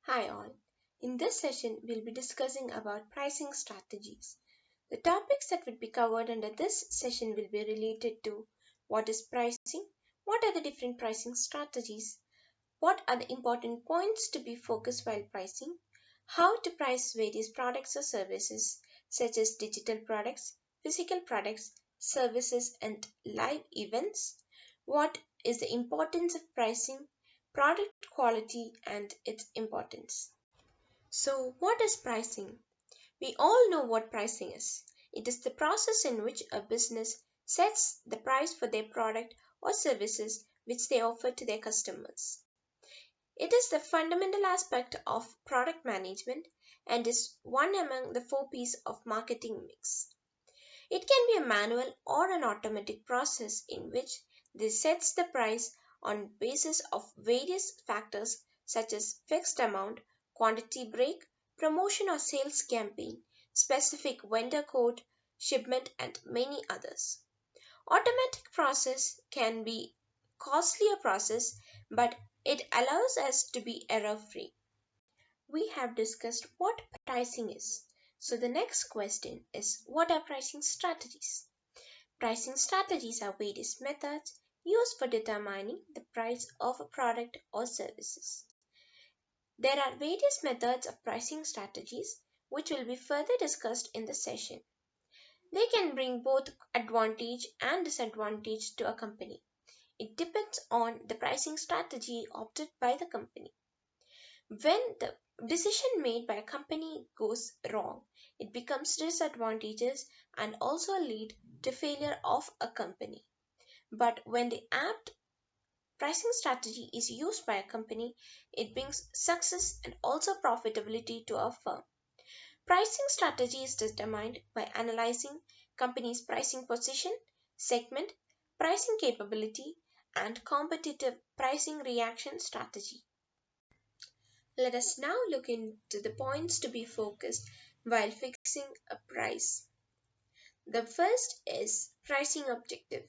Hi all. In this session, we'll be discussing about pricing strategies. The topics that will be covered under this session will be related to what is pricing, what are the different pricing strategies, what are the important points to be focused while pricing, how to price various products or services such as digital products, physical products, services and live events, what is the importance of pricing, product quality and its importance. So, what is pricing? We all know what pricing is. It is the process in which a business sets the price for their product or services which they offer to their customers. It is the fundamental aspect of product management and is one among the four P's of marketing mix. It can be a manual or an automatic process in which they sets the price on basis of various factors such as fixed amount, quantity break, promotion or sales campaign, specific vendor code, shipment and many others. Automatic process can be costlier process but it allows us to be error free. We have discussed what pricing is. So the next question is what are pricing strategies? Pricing strategies are various methods used for determining the price of a product or services. There are various methods of pricing strategies which will be further discussed in the session. They can bring both advantage and disadvantage to a company. It depends on the pricing strategy opted by the company. When the decision made by a company goes wrong, it becomes disadvantageous and also lead to failure of a company. But when the apt pricing strategy is used by a company, it brings success and also profitability to a firm. Pricing strategy is determined by analyzing company's pricing position, segment, pricing capability, and competitive pricing reaction strategy. Let us now look into the points to be focused while fixing a price. The first is pricing objective.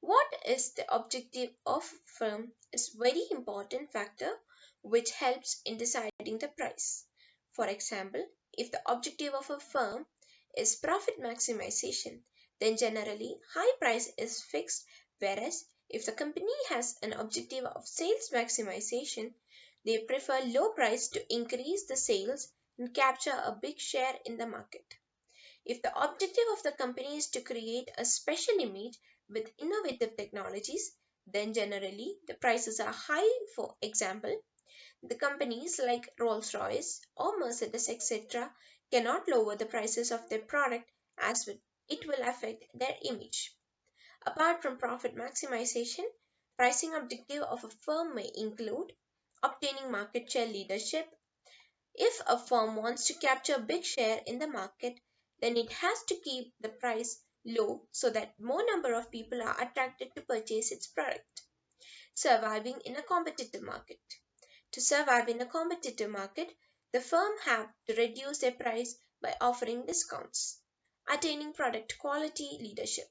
What is the objective of a firm is very important factor which helps in deciding the price. For example, if the objective of a firm is profit maximization, then generally high price is fixed, whereas if the company has an objective of sales maximization, they prefer low price to increase the sales and capture a big share in the market. If the objective of the company is to create a special image with innovative technologies, then generally the prices are high. For example, the companies like Rolls-Royce or Mercedes etc. cannot lower the prices of their product as it will affect their image. Apart from profit maximization, pricing objective of a firm may include obtaining market share leadership. If a firm wants to capture a big share in the market, then it has to keep the price low so that more number of people are attracted to purchase its product. Surviving in a competitive market. To survive in a competitive market, the firm have to reduce their price by offering discounts. Attaining product quality leadership.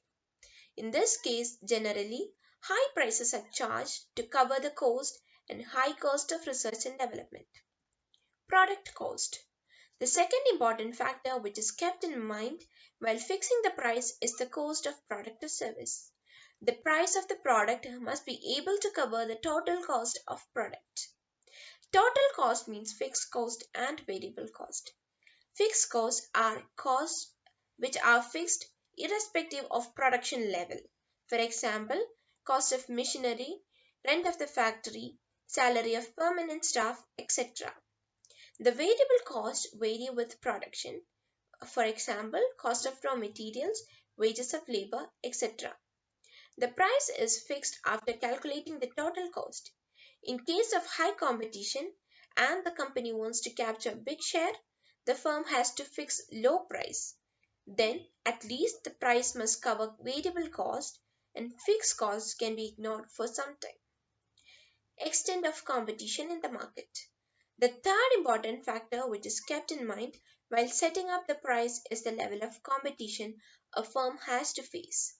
In this case, generally, high prices are charged to cover the cost and high cost of research and development. Product cost. The second important factor which is kept in mind while fixing the price is the cost of product or service. The price of the product must be able to cover the total cost of product. Total cost means fixed cost and variable cost. Fixed costs are costs which are fixed irrespective of production level. For example, cost of machinery, rent of the factory, salary of permanent staff, etc. The variable costs vary with production. For example, cost of raw materials, wages of labor, etc. The price is fixed after calculating the total cost. In case of high competition and the company wants to capture a big share, the firm has to fix low price. Then at least the price must cover variable cost and fixed costs can be ignored for some time. Extent of competition in the market. The third important factor which is kept in mind while setting up the price is the level of competition a firm has to face.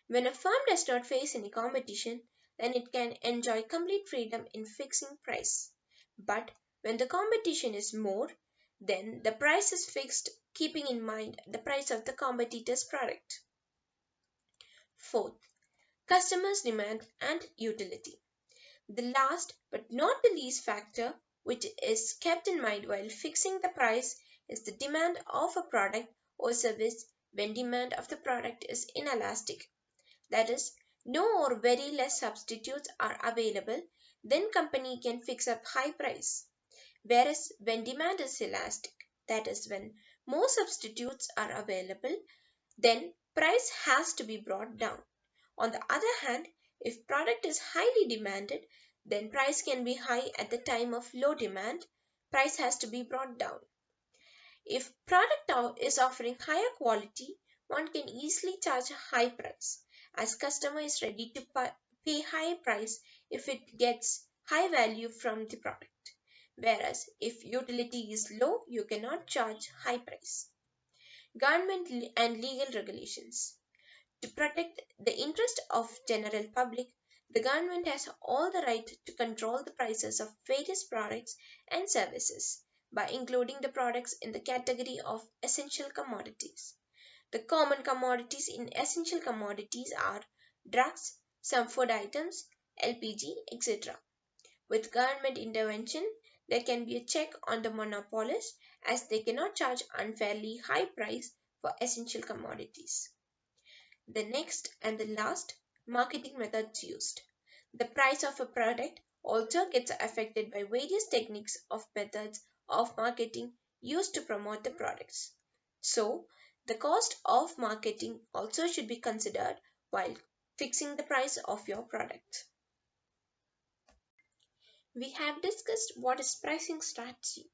When a firm does not face any competition, then it can enjoy complete freedom in fixing price. But When the competition is more, then the price is fixed keeping in mind the price of the competitor's product. Fourth, customers' demand and utility. The last but not the least factor which is kept in mind while fixing the price is the demand of a product or service when demand of the product is inelastic. That is, no or very less substitutes are available, then company can fix a high price. Whereas when demand is elastic, that is when more substitutes are available, then price has to be brought down. On the other hand, if product is highly demanded, then price can be high at the time of low demand, price has to be brought down. If product is offering higher quality, one can easily charge a high price as customer is ready to pay high price if it gets high value from the product. Whereas if utility is low, you cannot charge high price. Government and legal regulations. To protect the interest of general public, the government has all the right to control the prices of various products and services by including the products in the category of essential commodities. The common commodities in essential commodities are drugs, some food items, LPG, etc. With government intervention, there can be a check on the monopolists as they cannot charge unfairly high price for essential commodities. The next and the last, marketing methods used. The price of a product also gets affected by various techniques of methods of marketing used to promote the products. So, the cost of marketing also should be considered while fixing the price of your product. We have discussed what is pricing strategy.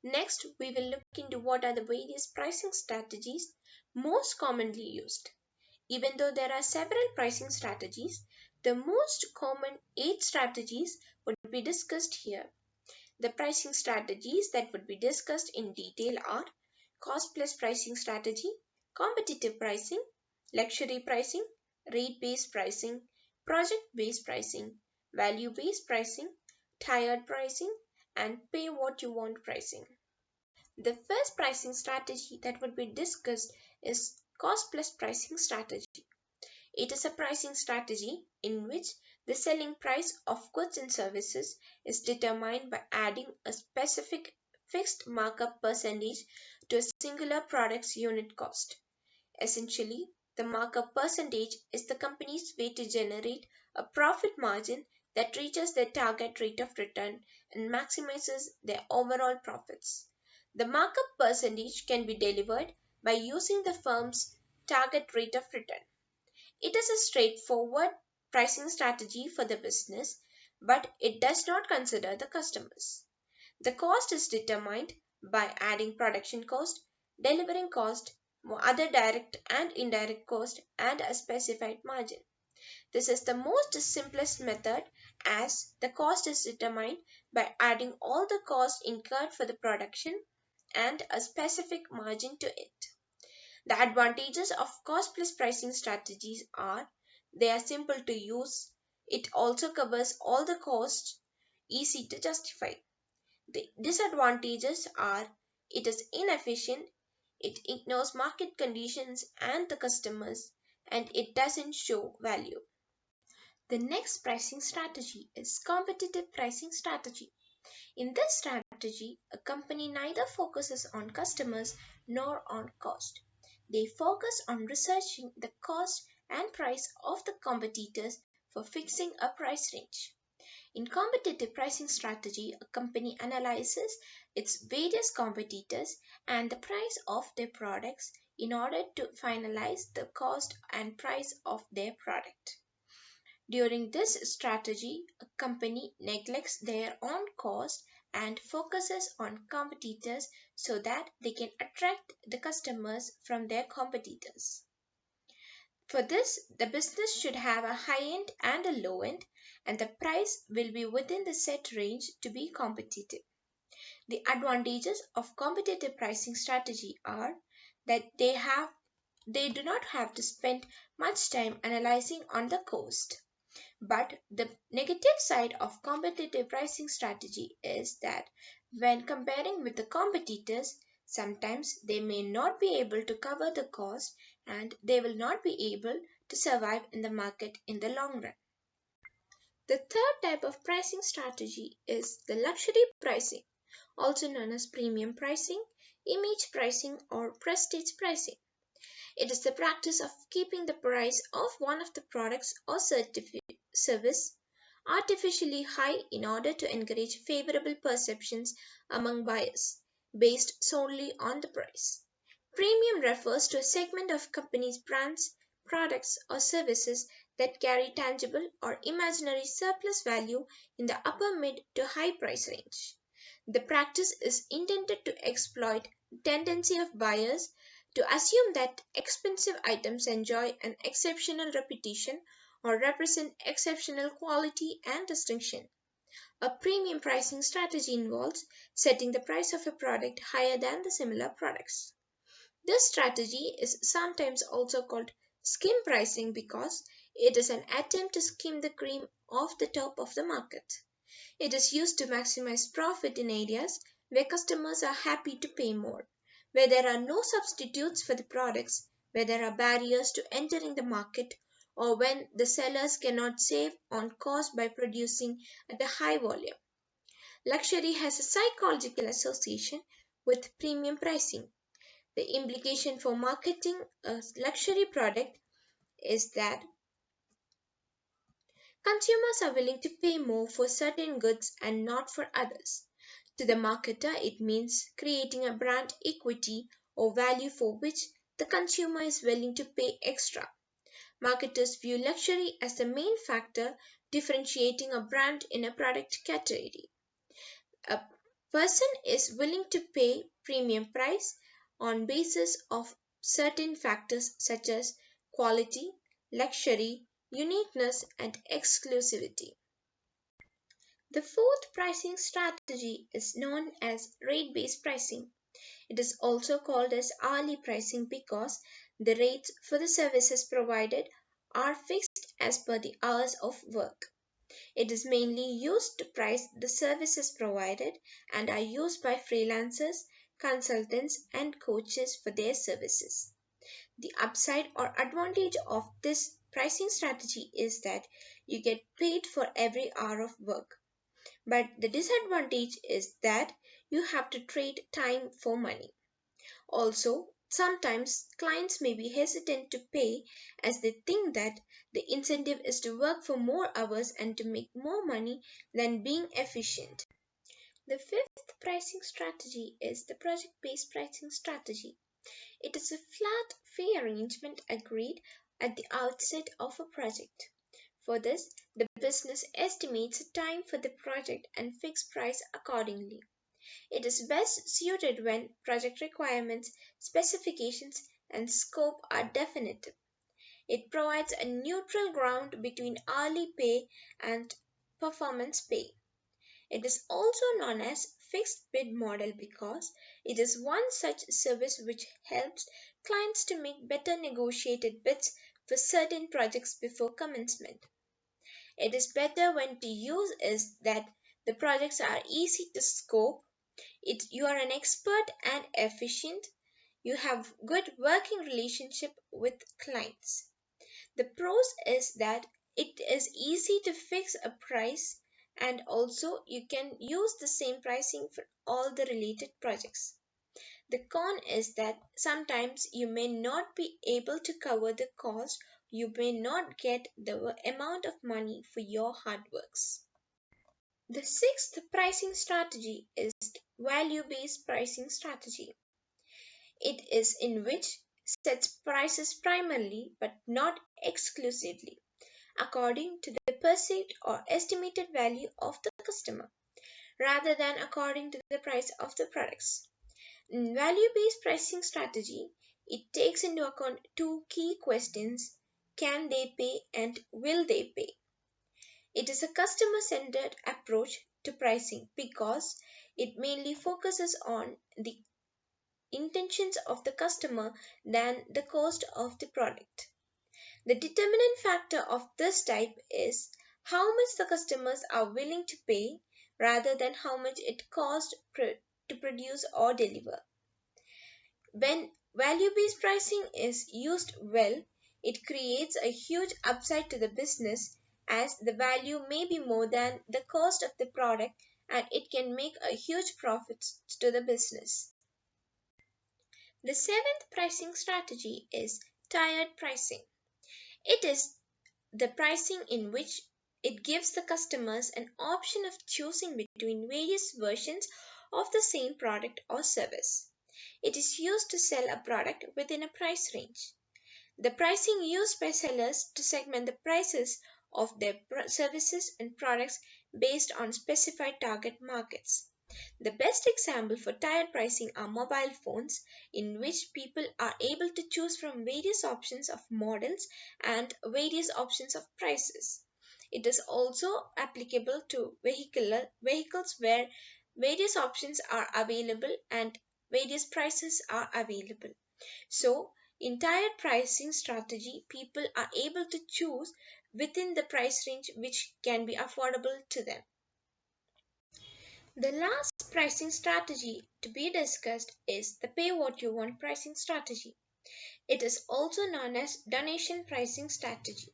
Next, we will look into what are the various pricing strategies most commonly used. Even though there are several pricing strategies, the most common 8 strategies would be discussed here. The pricing strategies that would be discussed in detail are cost plus pricing strategy, competitive pricing, luxury pricing, rate-based pricing, project-based pricing, value-based pricing, tiered pricing, and pay what you want pricing. The first pricing strategy that would be discussed is cost plus pricing strategy. It is a pricing strategy in which the selling price of goods and services is determined by adding a specific fixed markup percentage to a singular product's unit cost. Essentially, the markup percentage is the company's way to generate a profit margin that reaches their target rate of return and maximizes their overall profits. The markup percentage can be delivered by using the firm's target rate of return. It is a straightforward pricing strategy for the business, but it does not consider the customers. The cost is determined by adding production cost, delivering cost, other direct and indirect cost, and a specified margin. This is the most simplest method as the cost is determined by adding all the costs incurred for the production and a specific margin to it. The advantages of cost plus pricing strategies are they are simple to use, it also covers all the costs, easy to justify. The disadvantages are it is inefficient, it ignores market conditions and the customers, and it doesn't show value. The next pricing strategy is competitive pricing strategy. In this strategy, a company neither focuses on customers nor on cost. They focus on researching the cost and price of the competitors for fixing a price range. In competitive pricing strategy, a company analyzes its various competitors and the price of their products in order to finalize the cost and price of their product. During this strategy, a company neglects their own cost and focuses on competitors so that they can attract the customers from their competitors. For this, the business should have a high end and a low end, and the price will be within the set range to be competitive. The advantages of competitive pricing strategy are that they do not have to spend much time analyzing on the cost. But the negative side of competitive pricing strategy is that when comparing with the competitors, sometimes they may not be able to cover the cost and they will not be able to survive in the market in the long run. The third type of pricing strategy is the luxury pricing, also known as premium pricing, image pricing, or prestige pricing. It is the practice of keeping the price of one of the products or service artificially high in order to encourage favorable perceptions among buyers based solely on the price. Premium refers to a segment of companies' brands, products, or services that carry tangible or imaginary surplus value in the upper mid to high price range. The practice is intended to exploit the tendency of buyers to assume that expensive items enjoy an exceptional reputation or represent exceptional quality and distinction. A premium pricing strategy involves setting the price of a product higher than the similar products. This strategy is sometimes also called skim pricing because it is an attempt to skim the cream off the top of the market. It is used to maximize profit in areas where customers are happy to pay more, where there are no substitutes for the products, where there are barriers to entering the market, or when the sellers cannot save on cost by producing at a high volume. Luxury has a psychological association with premium pricing. The implication for marketing a luxury product is that consumers are willing to pay more for certain goods and not for others. To the marketer, it means creating a brand equity or value for which the consumer is willing to pay extra. Marketers view luxury as the main factor differentiating a brand in a product category. A person is willing to pay premium price on basis of certain factors such as quality, luxury, uniqueness, and exclusivity. The fourth pricing strategy is known as rate-based pricing. It is also called as hourly pricing because the rates for the services provided are fixed as per the hours of work. It is mainly used to price the services provided and are used by freelancers, consultants, and coaches for their services. The upside or advantage of this pricing strategy is that you get paid for every hour of work. But the disadvantage is that you have to trade time for money. Also, sometimes clients may be hesitant to pay as they think that the incentive is to work for more hours and to make more money than being efficient. The fifth pricing strategy is the project based pricing strategy. It is a flat fee arrangement agreed at the outset of a project. For this, the business estimates a time for the project and fixes price accordingly. It is best suited when project requirements, specifications, and scope are definitive. It provides a neutral ground between hourly pay and performance pay. It is also known as fixed bid model because it is one such service which helps clients to make better negotiated bids for certain projects before commencement. It is better when to use is that the projects are easy to scope, you are an expert and efficient, you have good working relationship with clients. The pros is that it is easy to fix a price and also you can use the same pricing for all the related projects. The con is that sometimes you may not be able to cover the cost, you may not get the amount of money for your hard works. The sixth pricing strategy is value based pricing strategy. It is in which sets prices primarily but not exclusively according to the perceived or estimated value of the customer rather than according to the price of the products. In value based pricing strategy, it takes into account two key questions: can they pay and will they pay? It is a customer centered approach to pricing because it mainly focuses on the intentions of the customer than the cost of the product. The determinant factor of this type is how much the customers are willing to pay rather than how much it costs to produce or deliver. When value based pricing is used well, it creates a huge upside to the business as the value may be more than the cost of the product and it can make a huge profits to the business. The seventh pricing strategy is tiered pricing. It is the pricing in which it gives the customers an option of choosing between various versions of the same product or service. It is used to sell a product within a price range. The pricing used by sellers to segment the prices of their services and products based on specified target markets. The best example for tiered pricing are mobile phones, in which people are able to choose from various options of models and various options of prices. It is also applicable to vehicles where various options are available and various prices are available. So, in tiered pricing strategy, people are able to choose within the price range which can be affordable to them. The last pricing strategy to be discussed is the pay what you want pricing strategy. It is also known as donation pricing strategy.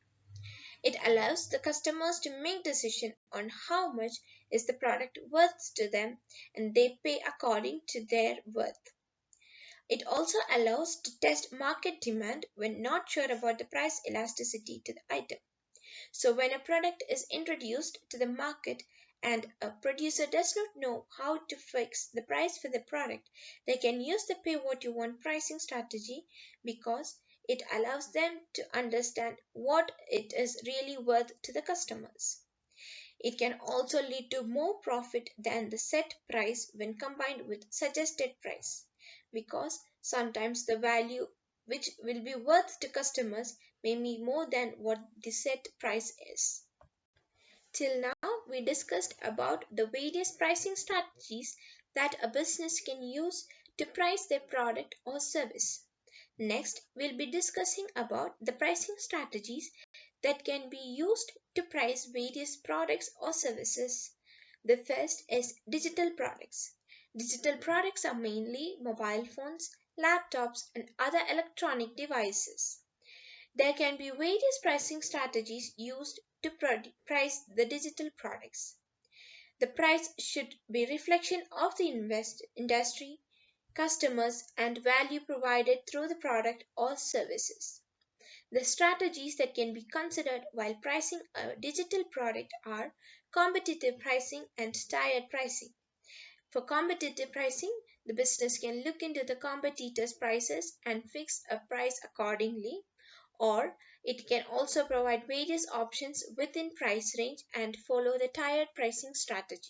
It allows the customers to make decision on how much is the product worth to them and they pay according to their worth. It also allows to test market demand when not sure about the price elasticity to the item. So, when a product is introduced to the market and a producer does not know how to fix the price for the product, they can use the pay what you want pricing strategy because it allows them to understand what it is really worth to the customers. It can also lead to more profit than the set price when combined with suggested price because sometimes the value which will be worth to customers may be more than what the set price is. Till now, we discussed about the various pricing strategies that a business can use to price their product or service. Next, we'll be discussing about the pricing strategies that can be used to price various products or services. The first is digital products. Digital products are mainly mobile phones, laptops, and other electronic devices. There can be various pricing strategies used to price the digital products. The price should be reflection of the industry, customers, and value provided through the product or services. The strategies that can be considered while pricing a digital product are competitive pricing and tiered pricing. For competitive pricing, the business can look into the competitors' prices and fix a price accordingly, or it can also provide various options within price range and follow the tiered pricing strategy.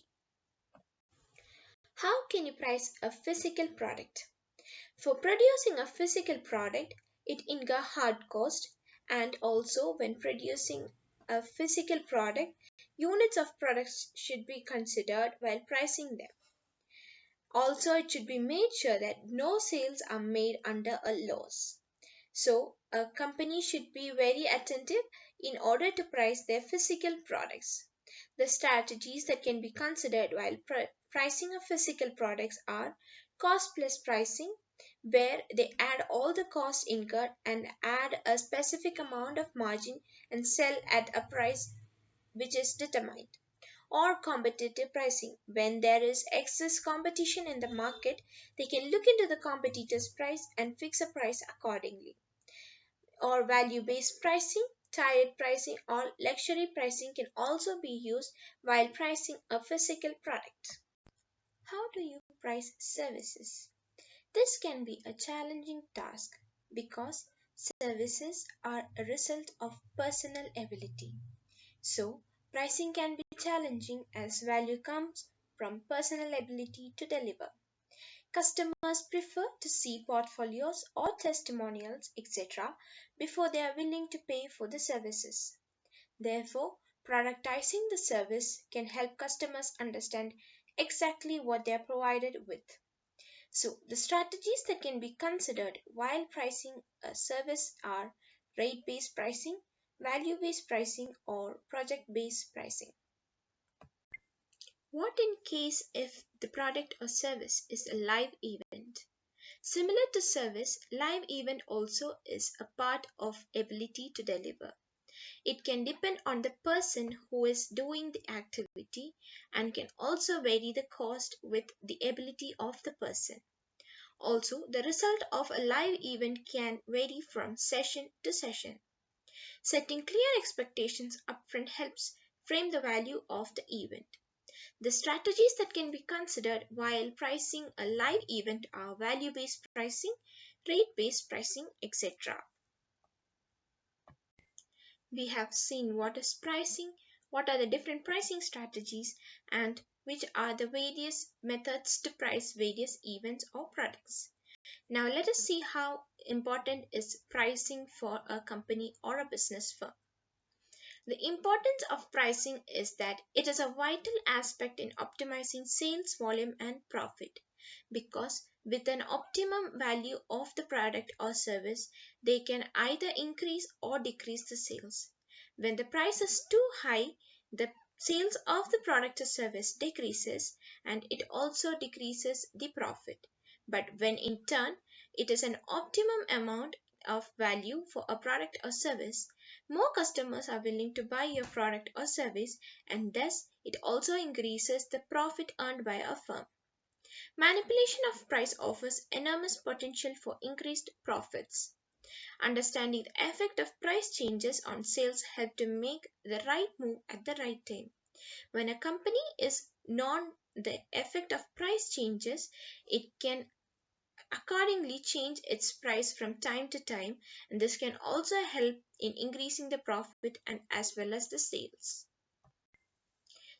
How can you price a physical product? For producing a physical product, it incurs hard cost and also when producing a physical product, units of products should be considered while pricing them. Also, it should be made sure that no sales are made under a loss. So, a company should be very attentive in order to price their physical products. The strategies that can be considered while pricing of physical products are cost plus pricing, where they add all the costs incurred and add a specific amount of margin and sell at a price which is determined, or competitive pricing. When there is excess competition in the market, they can look into the competitor's price and fix a price accordingly. Or value based pricing, tiered pricing, or luxury pricing can also be used while pricing a physical product. How do you price services? This can be a challenging task because services are a result of personal ability. So, pricing can be challenging as value comes from personal ability to deliver. Customers prefer to see portfolios or testimonials, etc., before they are willing to pay for the services. Therefore, productizing the service can help customers understand exactly what they are provided with. So, the strategies that can be considered while pricing a service are rate based pricing, value-based pricing or project-based pricing. What in case if the product or service is a live event? Similar to service, live event also is a part of ability to deliver. It can depend on the person who is doing the activity and can also vary the cost with the ability of the person. Also, the result of a live event can vary from session to session. Setting clear expectations upfront helps frame the value of the event. The strategies that can be considered while pricing a live event are value based pricing, rate based pricing, etc. We have seen what is pricing, what are the different pricing strategies, and which are the various methods to price various events or products. Now let us see how important is pricing for a company or a business firm. The importance of pricing is that it is a vital aspect in optimizing sales volume and profit because with an optimum value of the product or service, they can either increase or decrease the sales. When the price is too high, the sales of the product or service decreases and it also decreases the profit. But when in turn it is an optimum amount of value for a product or service, more customers are willing to buy your product or service, and thus it also increases the profit earned by a firm. Manipulation of price offers enormous potential for increased profits. Understanding the effect of price changes on sales help to make the right move at the right time. When a company is known the effect of price changes, it can accordingly change its price from time to time, and this can also help in increasing the profit and as well as the sales.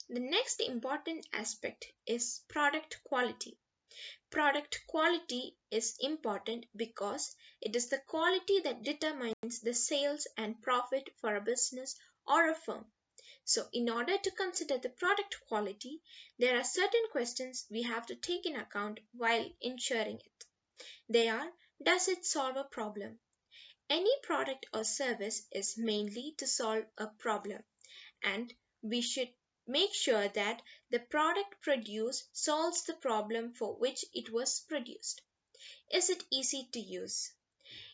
The next important aspect is product quality. Product quality is important because it is the quality that determines the sales and profit for a business or a firm. So, in order to consider the product quality, there are certain questions we have to take in account while ensuring it. They are: does it solve a problem? Any product or service is mainly to solve a problem, and we should make sure that the product produced solves the problem for which it was produced. Is it easy to use?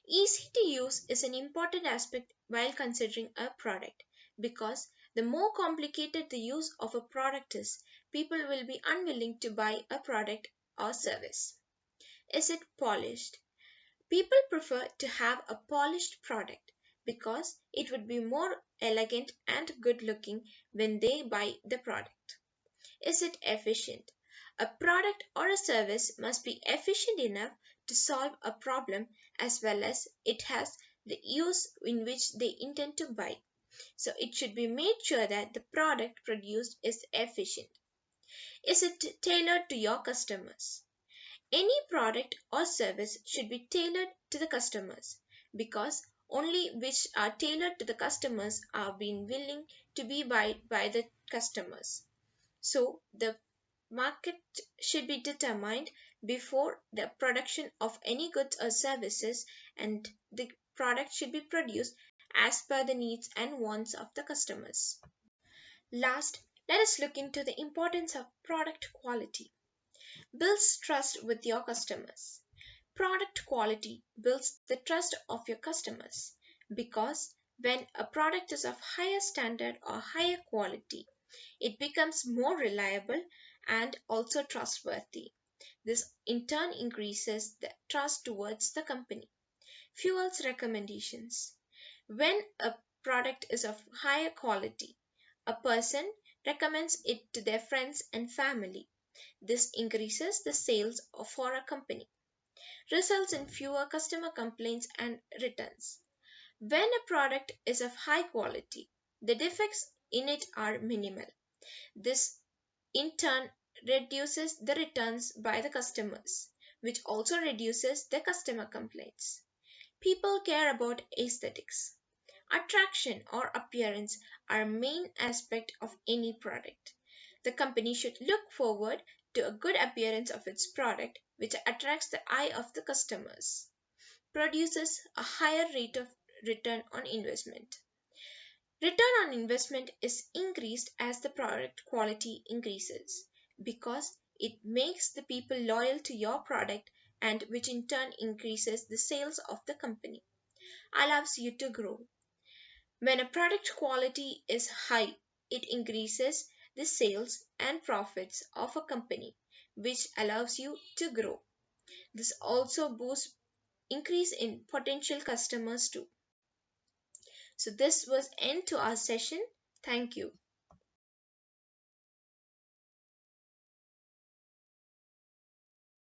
Easy to use is an important aspect while considering a product because the more complicated the use of a product is, people will be unwilling to buy a product or service. Is it polished? People prefer to have a polished product because it would be more elegant and good looking when they buy the product. Is it efficient? A product or a service must be efficient enough to solve a problem as well as it has the use in which they intend to buy. So it should be made sure that the product produced is efficient. Is it tailored to your customers? Any product or service should be tailored to the customers because only which are tailored to the customers are being willing to be bought by the customers. So the market should be determined before the production of any goods or services, and the product should be produced as per the needs and wants of the customers. Last, let us look into the importance of product quality. Builds trust with your customers. Product quality builds the trust of your customers because when a product is of higher standard or higher quality, it becomes more reliable and also trustworthy. This in turn increases the trust towards the company. Fuels recommendations. When a product is of higher quality, a person recommends it to their friends and family. This increases the sales for a company, results in fewer customer complaints and returns. When a product is of high quality, the defects in it are minimal. This in turn reduces the returns by the customers, which also reduces the customer complaints. People care about aesthetics. Attraction or appearance are a main aspect of any product. The company should look forward to a good appearance of its product, which attracts the eye of the customers, produces a higher rate of return on investment. Return on investment is increased as the product quality increases because it makes the people loyal to your product, and which in turn increases the sales of the company, allows you to grow. When a product quality is high, it increases the sales and profits of a company, which allows you to grow. This also boosts increase in potential customers too. So this was end to our session. Thank you.